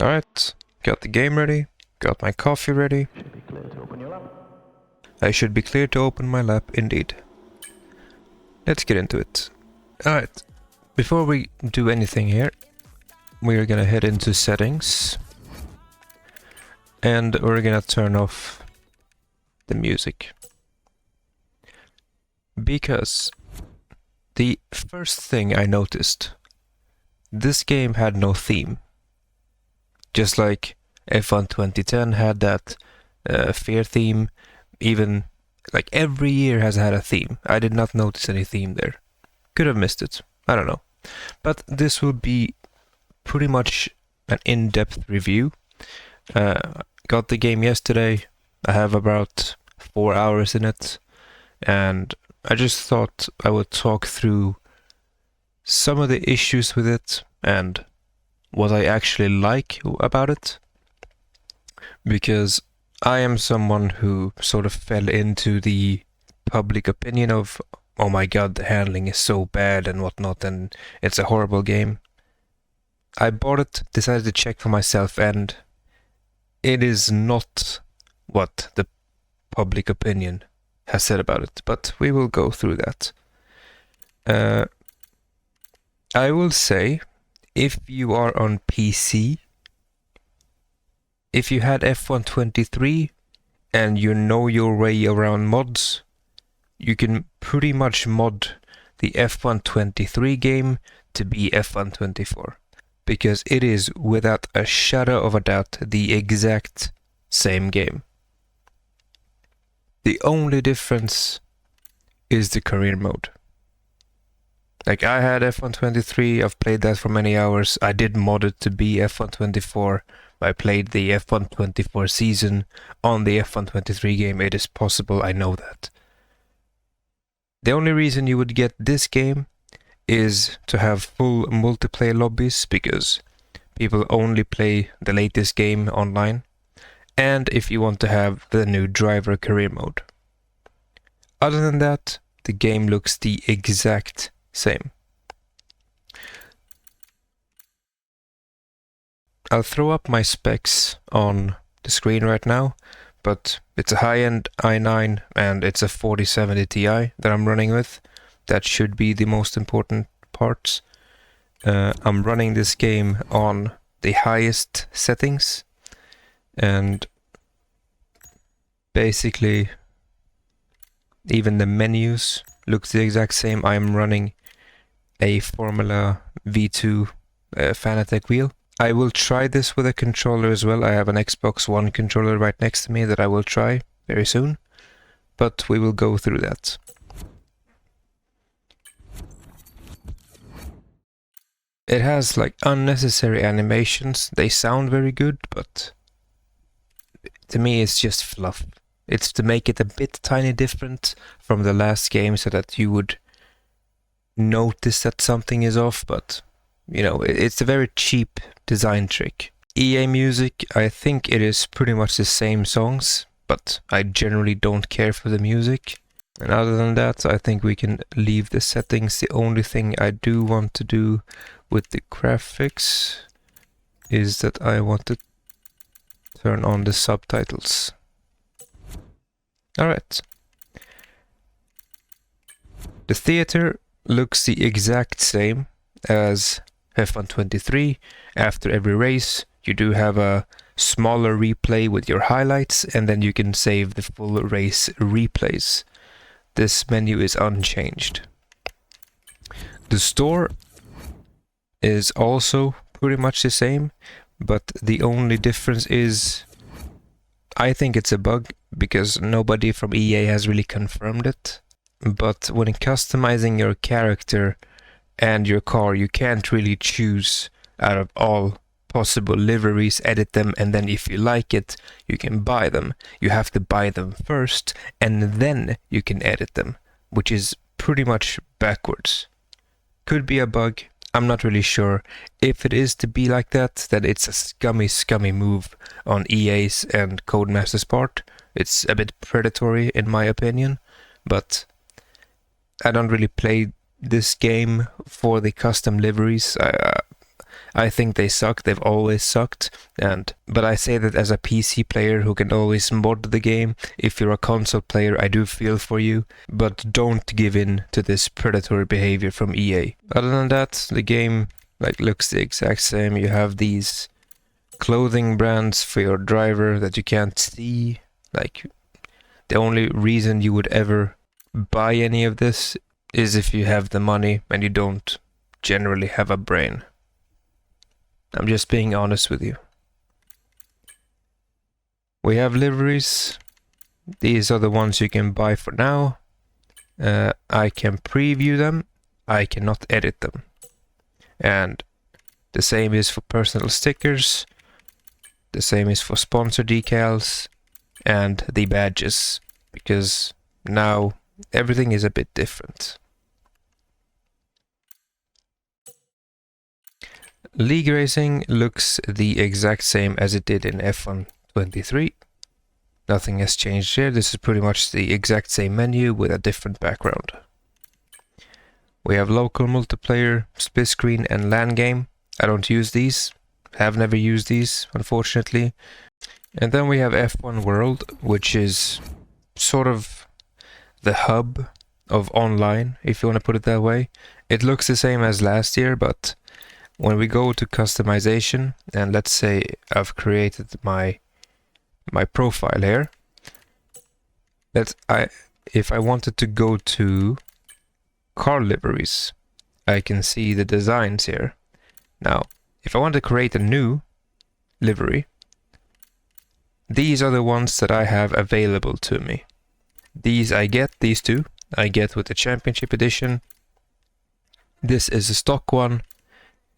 Alright, got the game ready, got my coffee ready. I should be clear to open my lap, indeed. Let's get into it. Alright, before we do anything here, we're gonna head into settings. And we're gonna turn off the music. Because the first thing I noticed, this game had no theme. Just like F1 2010 had that fear theme, even like every year has had a theme. I did not notice any theme there. Could have missed it. I don't know. But this will be pretty much an in-depth review. Got the game yesterday. I have about 4 hours in it. And I just thought I would talk through some of the issues with it and what I actually like about it. Because I am someone who sort of fell into the public opinion of, oh my god, the handling is so bad and whatnot, and it's a horrible game. I bought it, decided to check for myself, and it is not what the public opinion has said about it, but we will go through that. I will say, if you are on PC, if you had F1 23 and you know your way around mods, you can pretty much mod the F1 23 game to be F1 24, because it is without a shadow of a doubt the exact same game. The only difference is the career mode. Like, I had F1 23, I've played that for many hours. I did mod it to be F1 24. I played the F1 24 season on the F1 23 game. It is possible, I know that. The only reason you would get this game is to have full multiplayer lobbies, because people only play the latest game online, and if you want to have the new driver career mode. Other than that, the game looks the exact same. I'll throw up my specs on the screen right now, but it's a high-end i9 and it's a 4070 Ti that I'm running with. That should be the most important parts. I'm running this game on the highest settings, and basically even the menus look the exact same. I'm running a Formula V2 Fanatec wheel. I will try this with a controller as well. I have an Xbox One controller right next to me that I will try very soon, but we will go through that. It has like unnecessary animations. They sound very good, but to me it's just fluff. It's to make it a bit tiny different from the last game so that you would notice that something is off, but you know, it's a very cheap design trick. EA music, I think it is pretty much the same songs, but I generally don't care for the music. And other than that, I think we can leave the settings. The only thing I do want to do with the graphics is that I want to turn on the subtitles. Alright. The theater looks the exact same as F1 23. After every race, you do have a smaller replay with your highlights, and then you can save the full race replays. This menu is unchanged. The store is also pretty much the same, but the only difference is, I think it's a bug, because nobody from EA has really confirmed it. But when customizing your character and your car, you can't really choose out of all possible liveries, edit them, and then if you like it, you can buy them. You have to buy them first, and then you can edit them, which is pretty much backwards. Could be a bug, I'm not really sure. If it is to be like that, then it's a scummy move on EA's and Codemasters' part. It's a bit predatory in my opinion, but I don't really play this game for the custom liveries. I think they suck. They've always sucked. But I say that as a PC player who can always mod the game. If you're a console player, I do feel for you. But don't give in to this predatory behavior from EA. Other than that, the game looks the exact same. You have these clothing brands for your driver that you can't see. The only reason you would ever buy any of this is if you have the money and you don't generally have a brain. I'm just being honest with you. We have liveries. These are the ones you can buy for now. I can preview them. I cannot edit them. And the same is for personal stickers. The same is for sponsor decals and the badges, because now everything is a bit different. League Racing looks the exact same as it did in F1 23. Nothing has changed here. This is pretty much the exact same menu with a different background. We have local multiplayer, split screen and LAN game. I don't use these. Have never used these, unfortunately. And then we have F1 World, which is sort of the hub of online, if you want to put it that way. It looks the same as last year, but when we go to customization, and let's say I've created my profile here. If I wanted to go to car liveries, I can see the designs here. Now, if I want to create a new livery, these are the ones that I have available to me. These two I get with the Championship Edition. This is a stock one,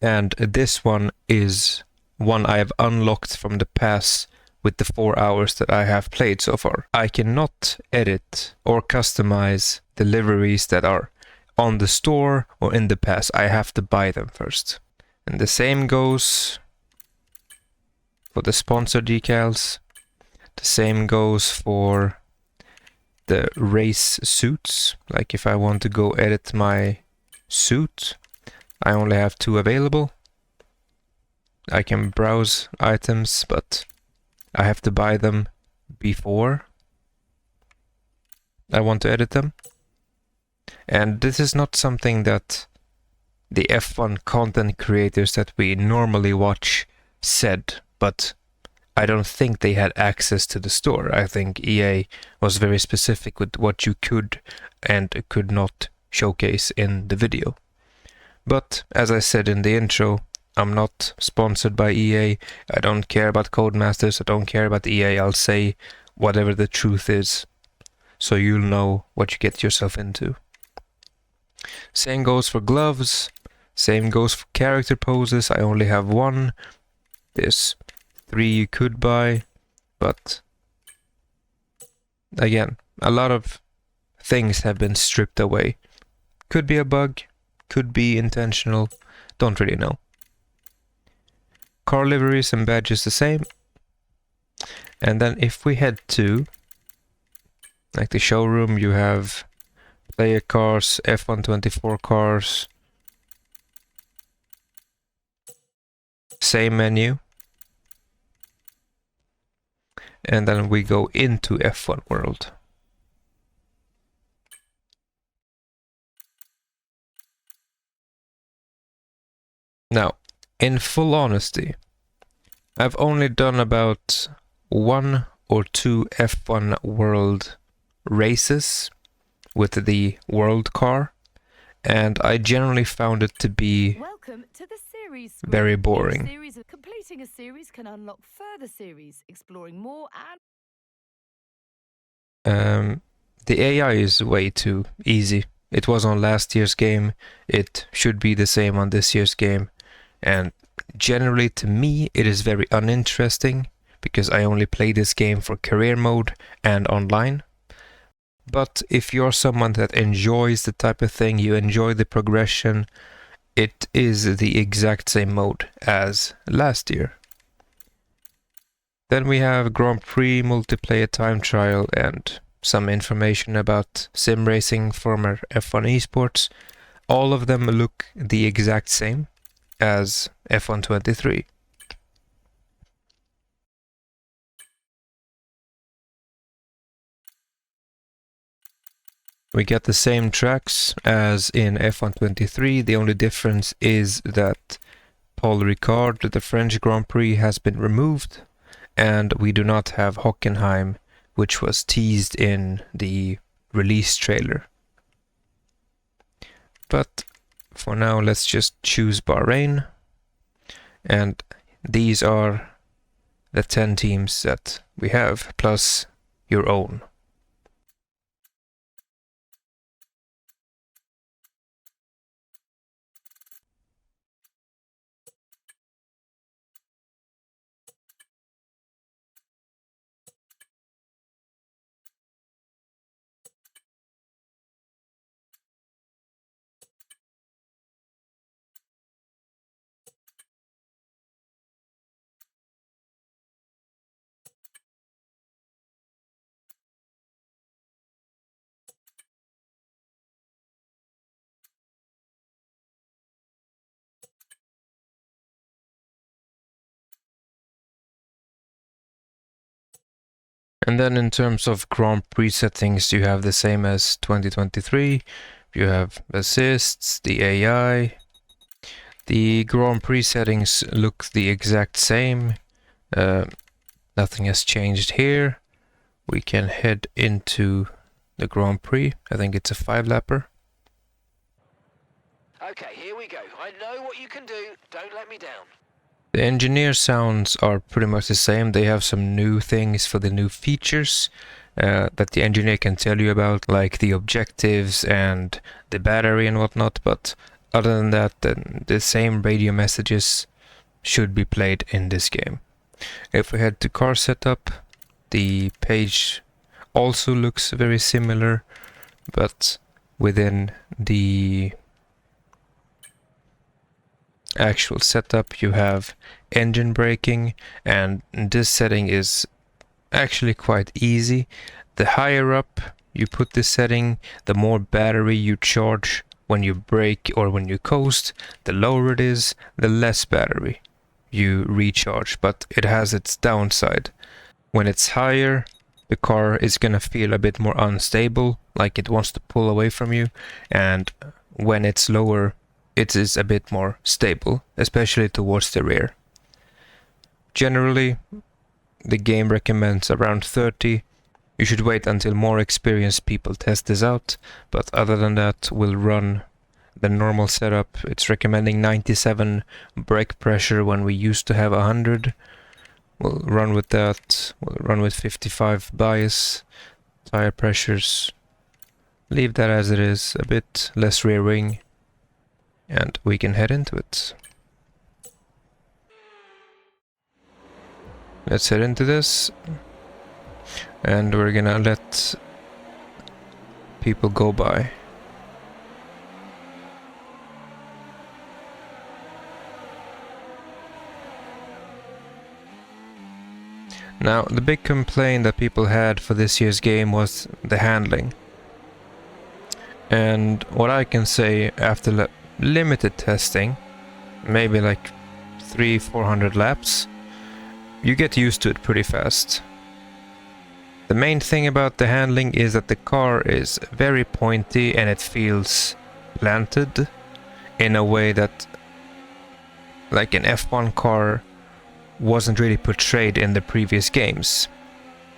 and this one is one I have unlocked from the pass with the 4 hours that I have played so far. I cannot edit or customize the liveries that are on the store or in the pass. I have to buy them first. And the same goes for the sponsor decals. The same goes for the race suits. Like if I want to go edit my suit, I only have 2 available. I can browse items, but I have to buy them before I want to edit them. And this is not something that the F1 content creators that we normally watch said, but I don't think they had access to the store. I think EA was very specific with what you could and could not showcase in the video. But as I said in the intro, I'm not sponsored by EA. I don't care about Codemasters. I don't care about EA. I'll say whatever the truth is, so you'll know what you get yourself into. Same goes for gloves. Same goes for character poses. I only have 1. There's 3 you could buy, but again, a lot of things have been stripped away. Could be a bug, could be intentional, don't really know. Car liveries and badges the same. And then if we head to the showroom, you have player cars, F1 24 cars. Same menu. And then we go into F1 World. Now, in full honesty, I've only done about 1 or 2 F1 World races with the World car, and I generally found it to be very boring. Completing a series can unlock further series, exploring more and the AI is way too easy. It was on last year's game. It should be the same on this year's game. And generally, to me, it is very uninteresting because I only play this game for career mode and online. But if you're someone that enjoys the type of thing, you enjoy the progression, it is the exact same mode as last year. Then we have Grand Prix multiplayer time trial and some information about sim racing, former F1 esports. All of them look the exact same. as F123. We get the same tracks as in F123, the only difference is that Paul Ricard, the French Grand Prix, has been removed, and we do not have Hockenheim, which was teased in the release trailer. But for now, let's just choose Bahrain, and these are the 10 teams that we have, plus your own. And then in terms of Grand Prix settings, you have the same as 2023. You have assists, the AI. The Grand Prix settings look the exact same. Nothing has changed here. We can head into the Grand Prix. I think it's a 5-lapper. Okay, here we go. I know what you can do. Don't let me down. The engineer sounds are pretty much the same. They have some new things for the new features that the engineer can tell you about, like the objectives and the battery and whatnot, but other than that, the same radio messages should be played in this game. If we head to car setup, the page also looks very similar, but within the actual setup you have engine braking, and this setting is actually quite easy. The higher up you put this setting, the more battery you charge when you brake or when you coast. The lower it is, the less battery you recharge, but it has its downside. When it's higher, the car is gonna feel a bit more unstable, like it wants to pull away from you, and when it's lower, it is a bit more stable, especially towards the rear. Generally, the game recommends around 30. You should wait until more experienced people test this out, but other than that, we'll run the normal setup. It's recommending 97 brake pressure when we used to have 100. We'll run with that. We'll run with 55 bias, tire pressures. Leave that as it is, a bit less rear wing. And we can head into it. Let's head into this. And we're gonna let people go by. Now, the big complaint that people had for this year's game was the handling. And what I can say after limited testing, maybe like 300-400 laps, you get used to it pretty fast. The main thing about the handling is that the car is very pointy and it feels planted in a way that like an F1 car wasn't really portrayed in the previous games.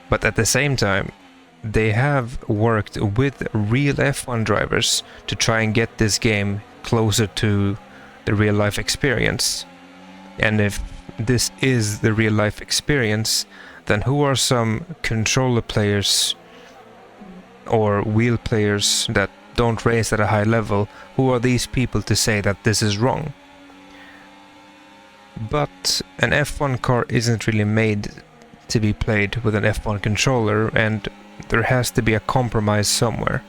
But at the same time, they have worked with real F1 drivers to try and get this game closer to the real life experience. And if this is the real life experience, then who are some controller players or wheel players that don't race at a high level? Who are these people to say that this is wrong? But an F1 car isn't really made to be played with an F1 controller, and there has to be a compromise somewhere.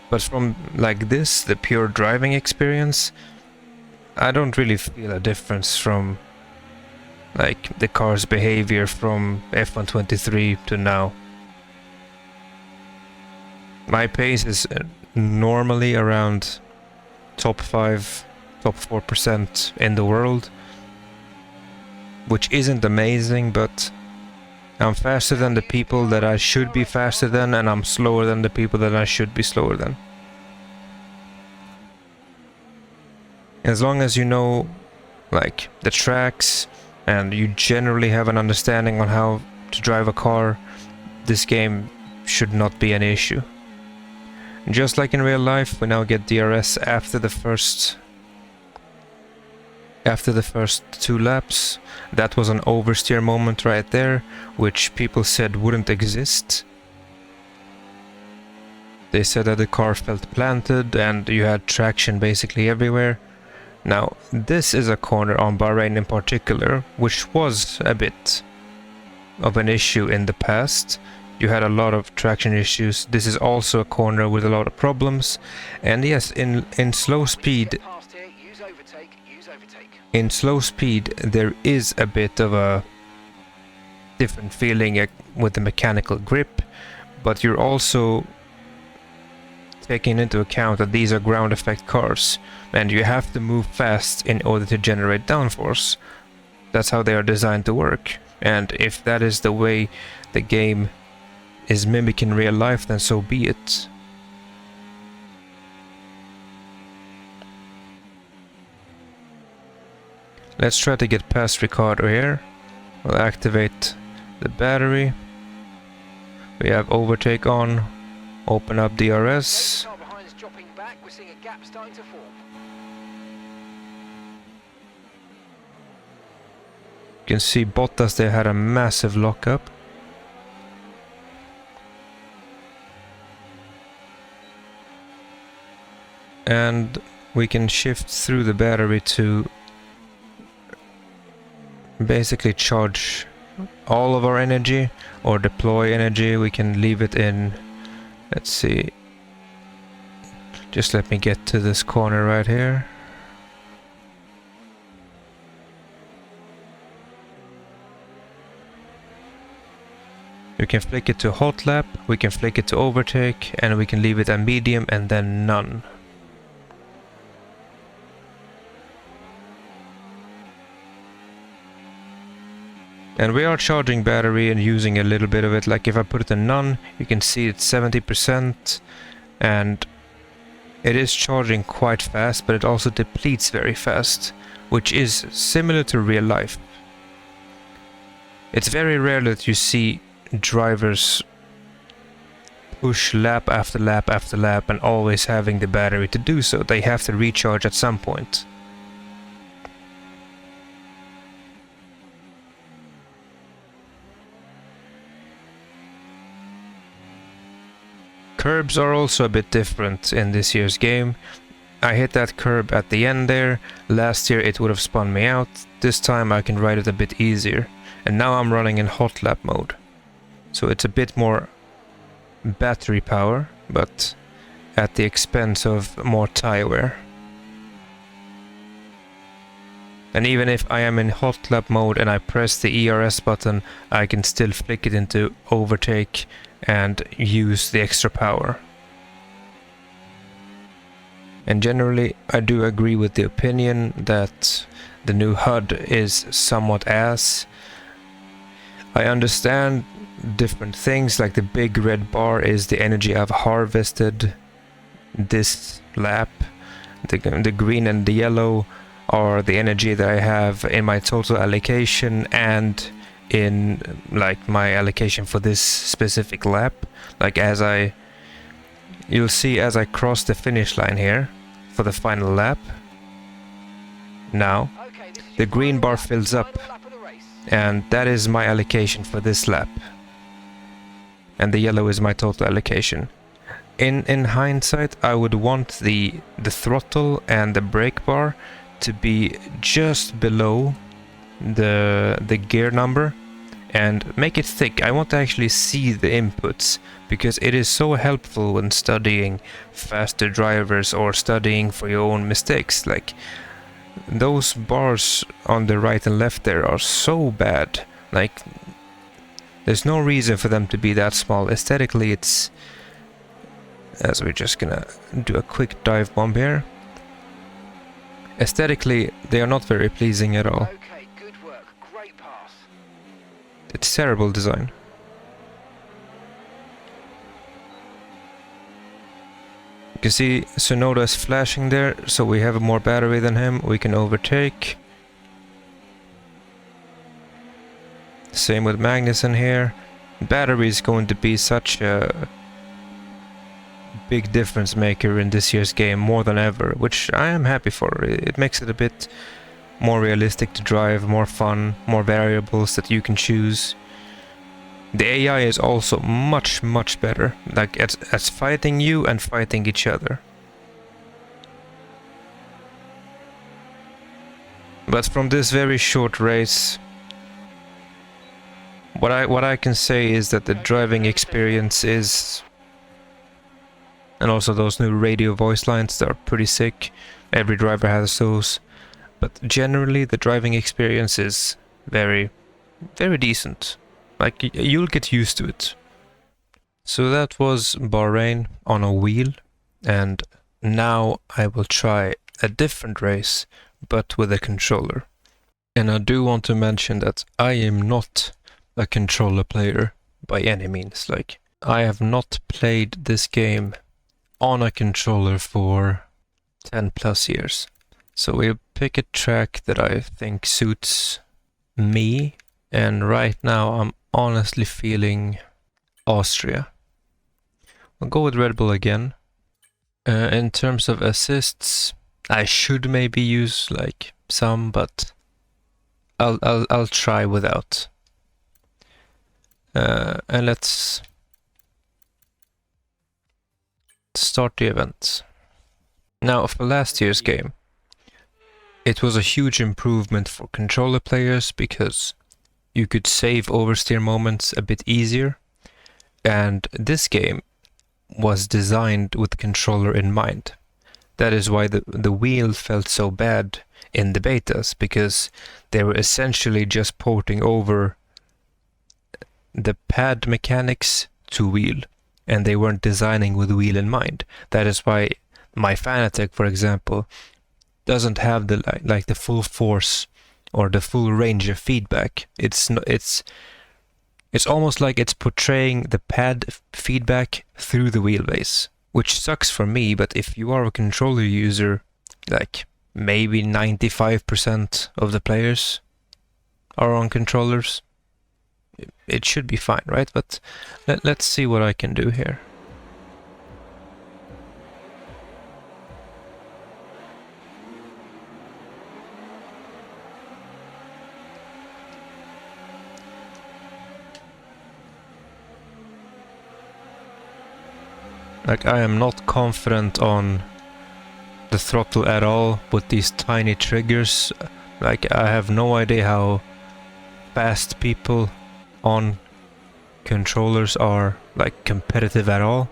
But from like this, the pure driving experience, I don't really feel a difference from like the car's behavior from F123 to now. My pace is normally around top 5, top 4% in the world, which isn't amazing, but I'm faster than the people that I should be faster than, and I'm slower than the people that I should be slower than. As long as you know, like, the tracks, and you generally have an understanding on how to drive a car, this game should not be an issue. Just like in real life, we now get DRS after the first 2 laps. That was an oversteer moment right there, which people said wouldn't exist. They said that the car felt planted and you had traction basically everywhere. Now, this is a corner on Bahrain in particular, which was a bit of an issue in the past. You had a lot of traction issues. This is also a corner with a lot of problems. And yes, in slow speed, there is a bit of a different feeling with the mechanical grip, but you're also taking into account that these are ground effect cars, and you have to move fast in order to generate downforce. That's how they are designed to work. And if that is the way the game is mimicking real life, then so be it. Let's try to get past Ricciardo here. We'll activate the battery. We have overtake on. Open up DRS. You can see Bottas, they had a massive lockup. And we can shift through the battery to basically charge all of our energy or deploy energy. We can leave it in, let's see, just let me get to this corner right here. We can flick it to hot lap, we can flick it to overtake, and we can leave it at medium and then none. And we are charging battery and using a little bit of it. Like if I put it in none, you can see it's 70%, and it is charging quite fast, but it also depletes very fast, which is similar to real life. It's very rare that you see drivers push lap after lap after lap and always having the battery to do so. They have to recharge at some point. Curbs are also a bit different in this year's game. I hit that curb at the end there. Last year it would have spun me out. This time I can ride it a bit easier. And now I'm running in hot lap mode. So it's a bit more battery power, but at the expense of more tire wear. And even if I am in hot lap mode and I press the ERS button, I can still flick it into overtake and use the extra power. And generally, I do agree with the opinion that the new HUD is somewhat ass. I understand different things, like the big red bar is the energy I've harvested this lap. The green and the yellow are the energy that I have in my total allocation and in like my allocation for this specific lap. Like you'll see as I cross the finish line here for the final lap, now the green bar fills up, and that is my allocation for this lap, and the yellow is my total allocation. In hindsight, I would want the throttle and the brake bar to be just below the gear number and make it thick. I want to actually see the inputs, because it is so helpful when studying faster drivers or studying for your own mistakes. Like those bars on the right and left there are so bad. Like there's no reason for them to be that small. Aesthetically, it's, as we're just gonna do a quick dive bomb here. Aesthetically, they are not very pleasing at all. Okay, good work. Great pass. It's terrible design. You can see Tsunoda is flashing there, so we have more battery than him. We can overtake. Same with Magnussen here. Battery is going to be such a big difference maker in this year's game, more than ever, which I am happy for. It makes it a bit more realistic to drive, more fun, more variables that you can choose. The AI is also much better, like at fighting you and fighting each other. But from this very short race, what I can say is that the driving experience is, and also those new radio voice lines that are pretty sick. Every driver has those, but generally the driving experience is very decent. Like, you'll get used to it. So that was Bahrain on a wheel, and now I will try a different race, but with a controller. And I do want to mention that I am not a controller player by any means. Like, I have not played this game on a controller for 10 plus years. So we'll pick a track that I think suits me, and right now I'm honestly feeling Austria. I'll go with Red Bull again. In terms of assists, I should maybe use like some, but I'll try without. And let's start the event. Now, for last year's game, it was a huge improvement for controller players because you could save oversteer moments a bit easier, and this game was designed with controller in mind. That is why the wheel felt so bad in the betas, because they were essentially just porting over the pad mechanics to wheel, and they weren't designing with wheel in mind. That is why my Fanatec, for example, doesn't have the full force or the full range of feedback. It's almost like it's portraying the pad feedback through the wheelbase, which sucks for me. But if you are a controller user, like maybe 95% of the players are on controllers, it should be fine, right? But let's see what I can do here. Like, I am not confident on the throttle at all with these tiny triggers. Like, I have no idea how fast people on controllers are, like, competitive at all.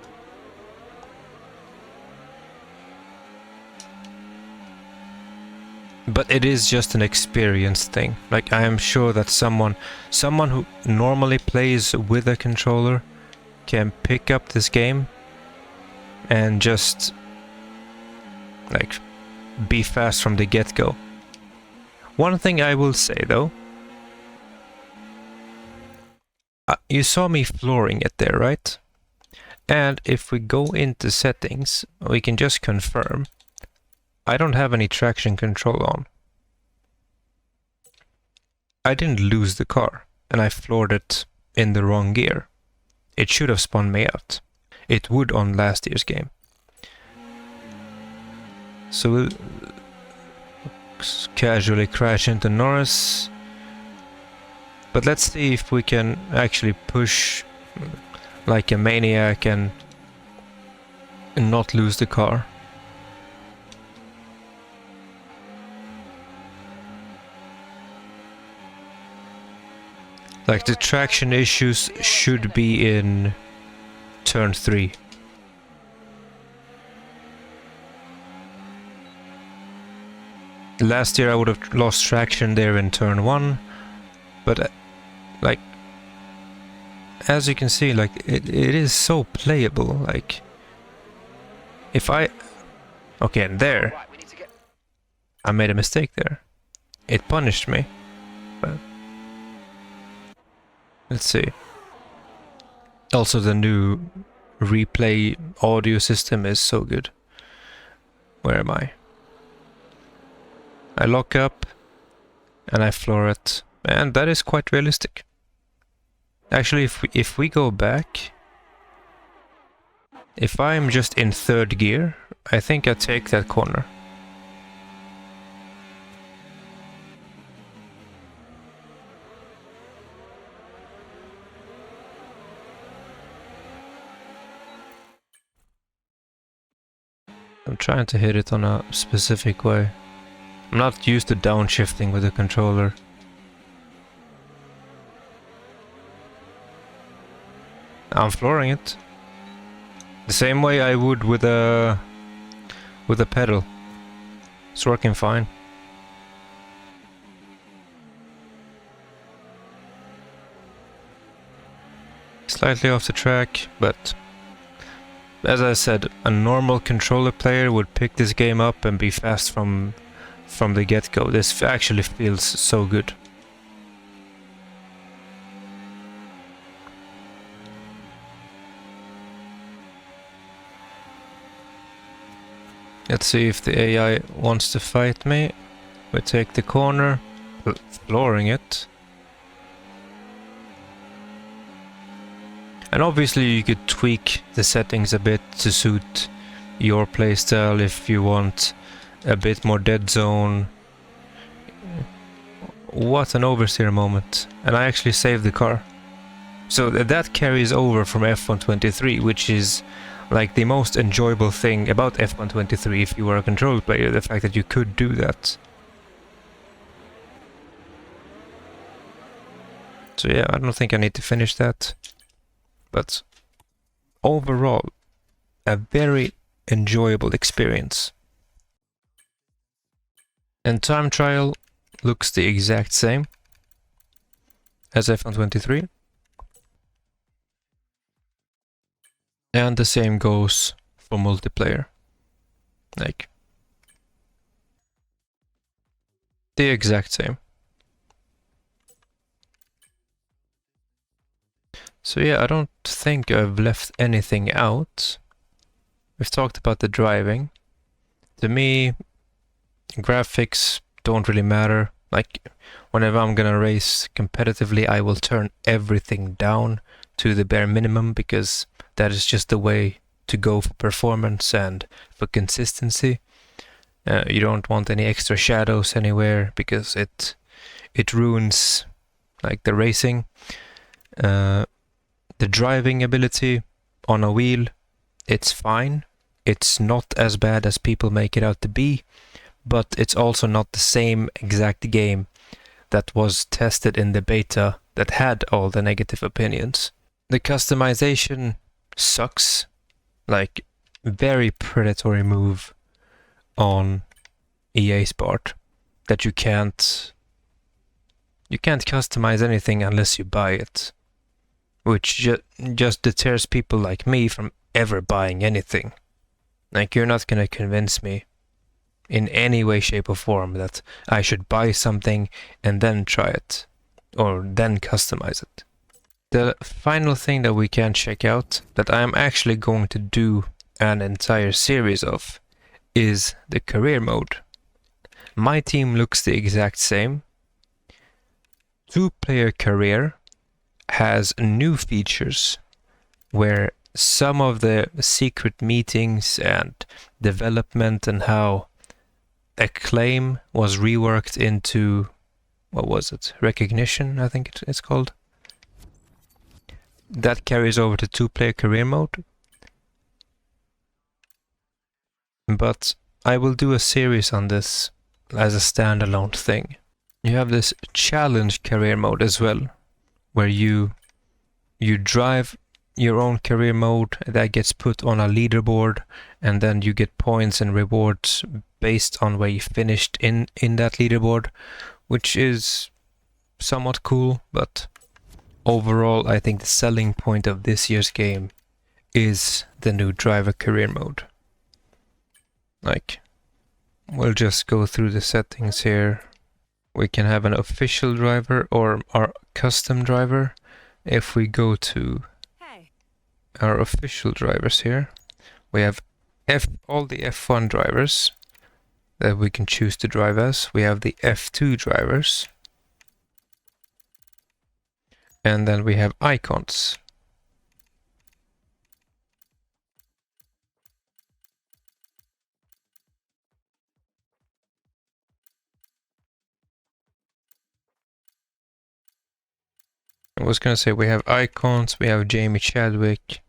But it is just an experience thing. Like, I am sure that someone who normally plays with a controller can pick up this game and just like be fast from the get-go. One thing I will say though, you saw me flooring it there, right? And if we go into settings, we can just confirm I don't have any traction control on. I didn't lose the car, and I floored it in the wrong gear. It should have spun me out. It would on last year's game. So we'll casually crash into Norris. But let's see if we can actually push like a maniac and not lose the car. Like, the traction issues should be in turn 3. Last year I would have lost traction there in turn 1, but like, as you can see, like, it is so playable. Like, if I... Okay, and there. I made a mistake there. It punished me. But let's see. Also, the new replay audio system is so good. Where am I? I lock up and I floor it, and that is quite realistic. Actually, if we go back, if I'm just in third gear, I think I take that corner. I'm trying to hit it on a specific way. I'm not used to downshifting with the controller. I'm flooring it. The same way I would with a pedal. It's working fine. Slightly off the track, but as I said, a normal controller player would pick this game up and be fast from the get-go. This actually feels so good. Let's see if the AI wants to fight me. We take the corner, flooring it. And obviously you could tweak the settings a bit to suit your playstyle if you want a bit more dead zone. What an oversteer moment. And I actually saved the car. So that carries over from F1 23, which is like the most enjoyable thing about F1 23 if you were a control player, the fact that you could do that. So yeah, I don't think I need to finish that. But overall, a very enjoyable experience. And time trial looks the exact same as F1 23. And the same goes for multiplayer. Like, the exact same. So yeah, I don't think I've left anything out. We've talked about the driving. To me, graphics don't really matter. Like, whenever I'm gonna race competitively, I will turn everything down to the bare minimum because that is just the way to go for performance and for consistency. You don't want any extra shadows anywhere because it ruins like the racing. The driving ability on a wheel, it's fine. It's not as bad as people make it out to be, but it's also not the same exact game that was tested in the beta that had all the negative opinions. The customization sucks. Like, very predatory move on EA's part that you can't customize anything unless you buy it, which just deters people like me from ever buying anything. Like, you're not gonna convince me in any way, shape or form that I should buy something and then try it, or then customize it. The final thing that we can check out, that I'm actually going to do an entire series of, is the career mode. My team looks the exact same. 2-player career has new features where some of the secret meetings and development and how Acclaim was reworked into, what was it? Recognition, I think it's called. That carries over to 2-player career mode. But I will do a series on this as a standalone thing. You have this challenge career mode as well, where you drive your own career mode that gets put on a leaderboard, and then you get points and rewards based on where you finished in that leaderboard, which is somewhat cool. But overall, I think the selling point of this year's game is the new driver career mode. Like, we'll just go through the settings here. We can have an official driver or our custom driver. If we go to our official drivers here, we have all the F1 drivers that we can choose to drive as. We have the F2 drivers. And then we have icons. I was gonna say we have icons, we have Jamie Chadwick.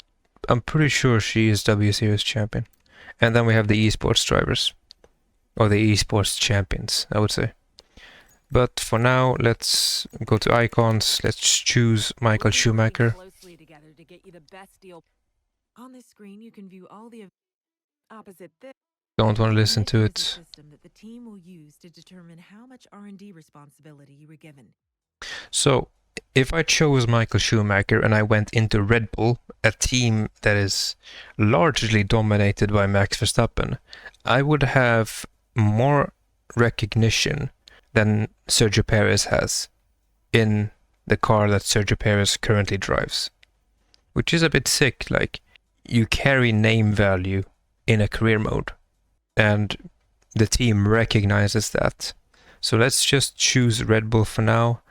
I'm pretty sure she is W Series champion. And then we have the esports drivers. Or the esports champions, I would say. But for now, let's go to icons. Let's choose Michael Schumacher. Closely together to get you the best deal. On this screen, you can view all the opposite this. Don't want to listen to is a it. system that the team will use to determine how much R&D responsibility you were given. So, if I chose Michael Schumacher and I went into Red Bull, a team that is largely dominated by Max Verstappen, I would have more recognition than Sergio Perez has in the car that Sergio Perez currently drives. Which is a bit sick, like, you carry name value in a career mode, and the team recognizes that. So let's just choose Red Bull for now.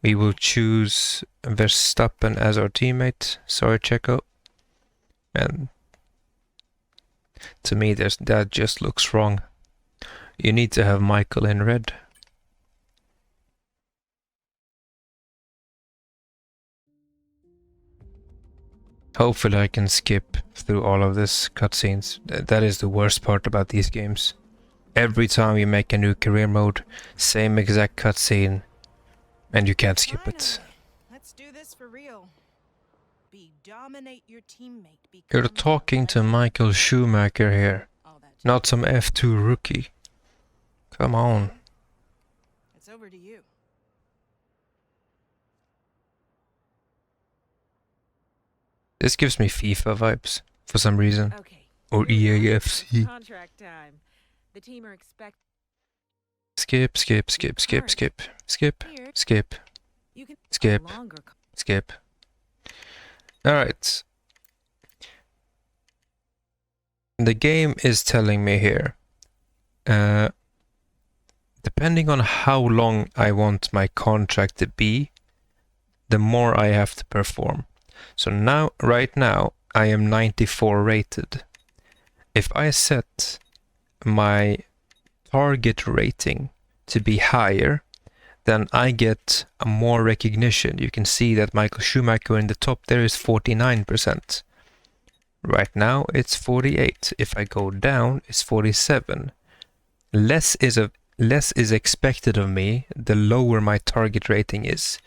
We will choose Verstappen as our teammate. Sorry, Checo. And to me, that just looks wrong. You need to have Michael in red. Hopefully I can skip through all of this cutscenes. That is the worst part about these games. Every time you make a new career mode, same exact cutscene, and you can't skip it. Let's do this for real. Dominate your teammate. You're talking to Michael Schumacher here, not some F2 rookie. Come on. It's over to you. This gives me FIFA vibes for some reason. Okay. Or here we are. EAFC. Contract time. The team are expect. Skip, skip, skip, skip, skip, skip, Here, skip, you can skip, longer skip. Alright. The game is telling me here, depending on how long I want my contract to be, the more I have to perform. So now, right now, I am 94 rated. If I set my target rating to be higher, then I get a more recognition. You can see that Michael Schumacher in the top there is 49%. Right now it's 48. If I go down, it's 47. Less is expected of me, the lower my target rating is.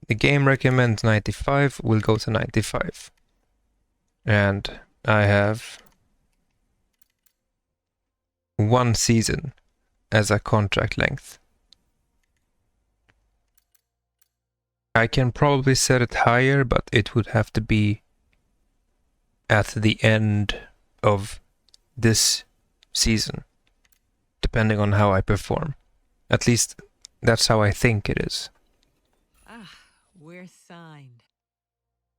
The game recommends 95, we'll go to 95. And I have 1 season as a contract length. I can probably set it higher, but it would have to be at the end of this season, depending on how I perform. At least that's how I think it is. Ah, we're signed.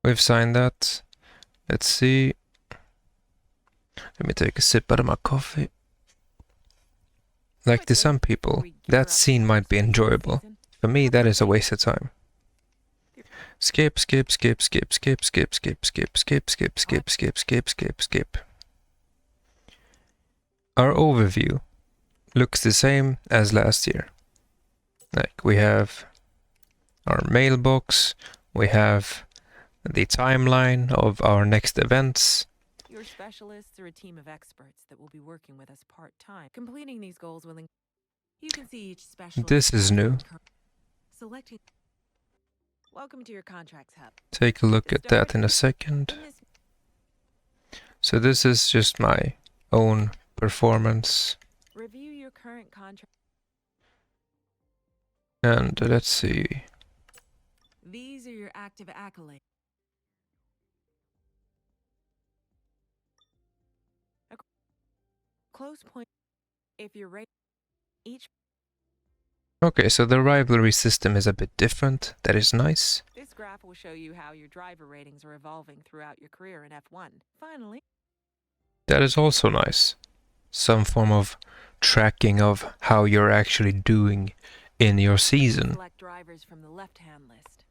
We've signed that. Let's see. Let me take a sip out of my coffee. Like to some people, that scene might be enjoyable. For me, that is a waste of time. Skip, skip, skip, skip, skip, skip, skip, skip, skip, skip, skip, skip, skip, skip, skip. Our overview looks the same as last year. Like we have our mailbox, we have the timeline of our next events. Your specialists are a team of experts that will be working with us part-time. Completing these goals will you can see each specialist. This is new. Selecting. Welcome to your contracts hub. Take a look at that in a second. So this is just my own performance. Review your current contract. And let's see. These are your active accolades. A close point. If you're ready, each Okay, so the rivalry system is a bit different. That is nice. this graph will show you how your driver ratings are evolving throughout your career in F1. Finally, That is also nice. Some form of tracking of how you're actually doing in your season. select drivers from the left-hand list.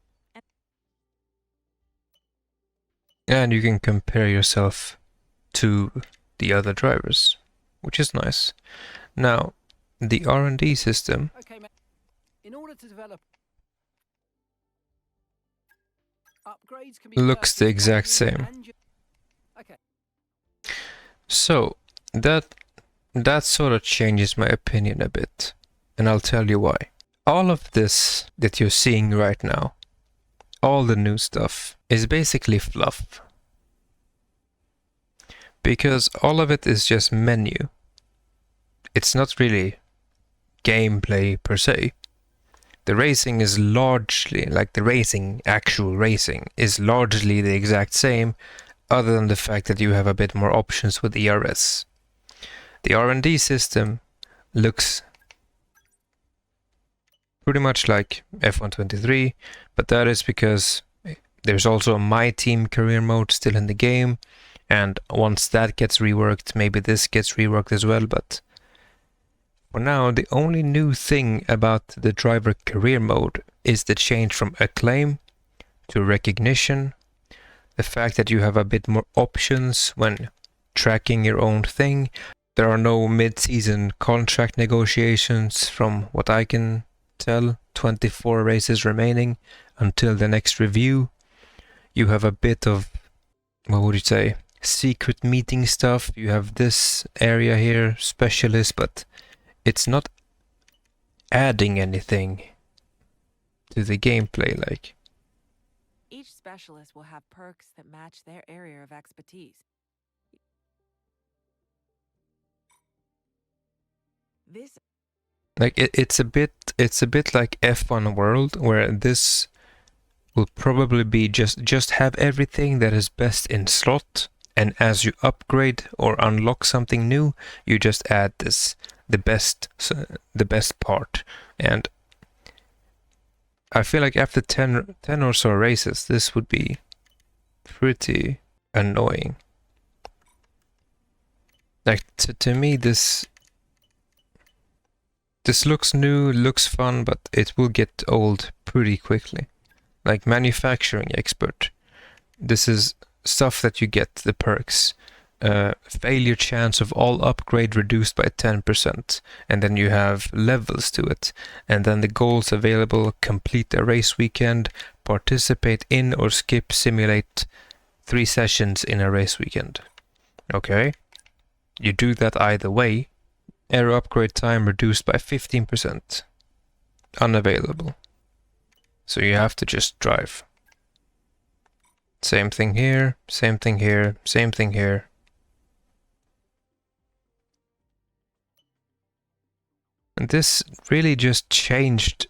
And you can compare yourself to the other drivers, which is nice. Now, the R&D system Okay, man. In order to develop upgrades can be looks the purchased exact by you same. and your- Okay. So, that sort of changes my opinion a bit, and I'll tell you why. All of this that you're seeing right now, all the new stuff, is basically fluff. Because all of it is just menu. It's not really gameplay per se. The racing is largely, like the racing, actual racing, is largely the exact same, other than the fact that you have a bit more options with ERS. The R&D system looks pretty much like F123, but that is because there's also a My Team career mode still in the game, and once that gets reworked, maybe this gets reworked as well, but for now, the only new thing about the driver career mode is the change from acclaim to recognition, the fact that you have a bit more options when tracking your own thing. There are no mid-season contract negotiations from what I can tell, 24 races remaining until the next review. You have a bit of, what would you say, secret meeting stuff. You have this area here, specialist, but it's not adding anything to the gameplay, like. Each specialist will have perks that match their area of expertise. This Like it's a bit like F1 World, where this will probably be just have everything that is best in slot, and as you upgrade or unlock something new, you just add this the best part. And I feel like after 10 or so races, this would be pretty annoying. Like to me, this looks new, looks fun, but it will get old pretty quickly. Like manufacturing expert, this is stuff that you get, the perks. Failure chance of all upgrade reduced by 10%, and then you have levels to it, and then the goals available: complete a race weekend, participate in or skip simulate 3 sessions in a race weekend. Okay, you do that either way. Aero upgrade time reduced by 15%. Unavailable. So you have to just drive. Same thing here, same thing here, same thing here. And this really just changed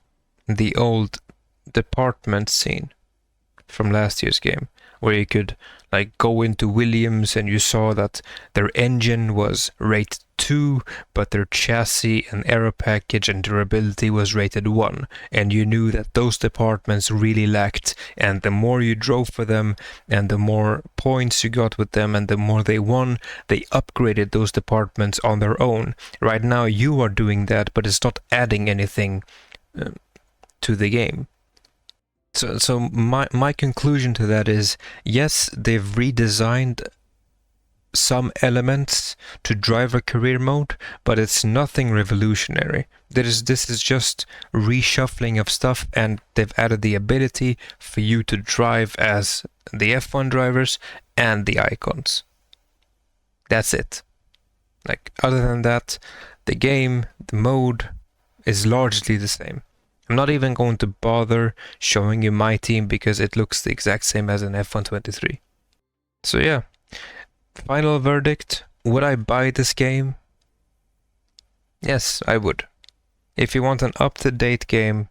the old department scene from last year's game, where you could like go into Williams and you saw that their engine was rated 2, but their chassis and aero package and durability was rated 1, and you knew that those departments really lacked, and the more you drove for them and the more points you got with them and the more they won, they upgraded those departments on their own. Right now you are doing that, but it's not adding anything to the game. So my conclusion to that is, yes, they've redesigned some elements to driver career mode, but it's nothing revolutionary. This is just reshuffling of stuff, and they've added the ability for you to drive as the F1 drivers and the icons. That's it. Like, other than that, the game, the mode is largely the same. I'm not even going to bother showing you my team because it looks the exact same as an F123. So yeah, final verdict, would I buy this game? Yes, I would. If you want an up-to-date game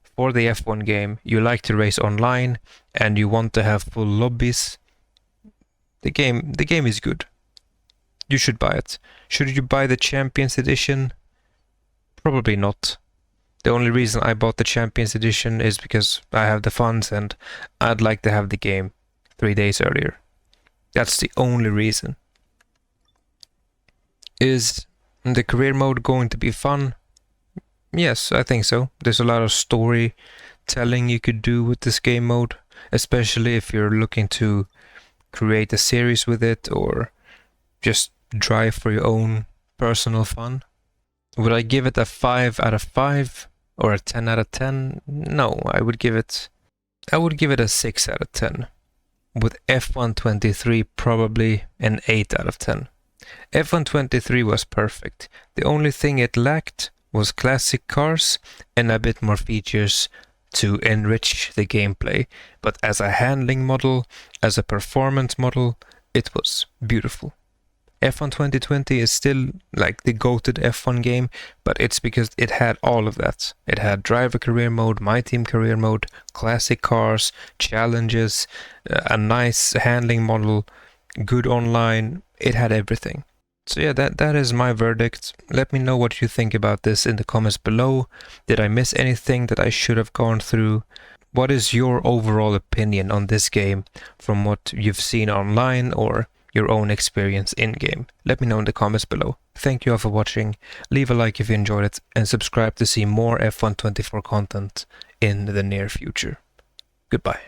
for the F1 game, you like to race online, and you want to have full lobbies, the game is good. you should buy it. Should you buy the Champions Edition? Probably not. The only reason I bought the Champions Edition is because I have the funds and I'd like to have the game 3 days earlier. That's the only reason. Is the career mode going to be fun? Yes, I think so. There's a lot of storytelling you could do with this game mode, especially if you're looking to create a series with it or just drive for your own personal fun. Would I give it a 5 out of 5 or a 10 out of 10? No, I would give it a 6 out of 10. With F1 23 probably an 8 out of 10. F1 23 was perfect. The only thing it lacked was classic cars and a bit more features to enrich the gameplay. But as a handling model, as a performance model, it was beautiful. F1 2020 is still like the goated F1 game, but it's because it had all of that. It had driver career mode, my team career mode, classic cars, challenges, a nice handling model, good online. It had everything. So yeah, that is my verdict. Let me know what you think about this in the comments below. Did I miss anything that I should have gone through? What is your overall opinion on this game from what you've seen online or your own experience in-game? Let me know in the comments below. Thank you all for watching. Leave a like if you enjoyed it and subscribe to see more F1 24 content in the near future. Goodbye.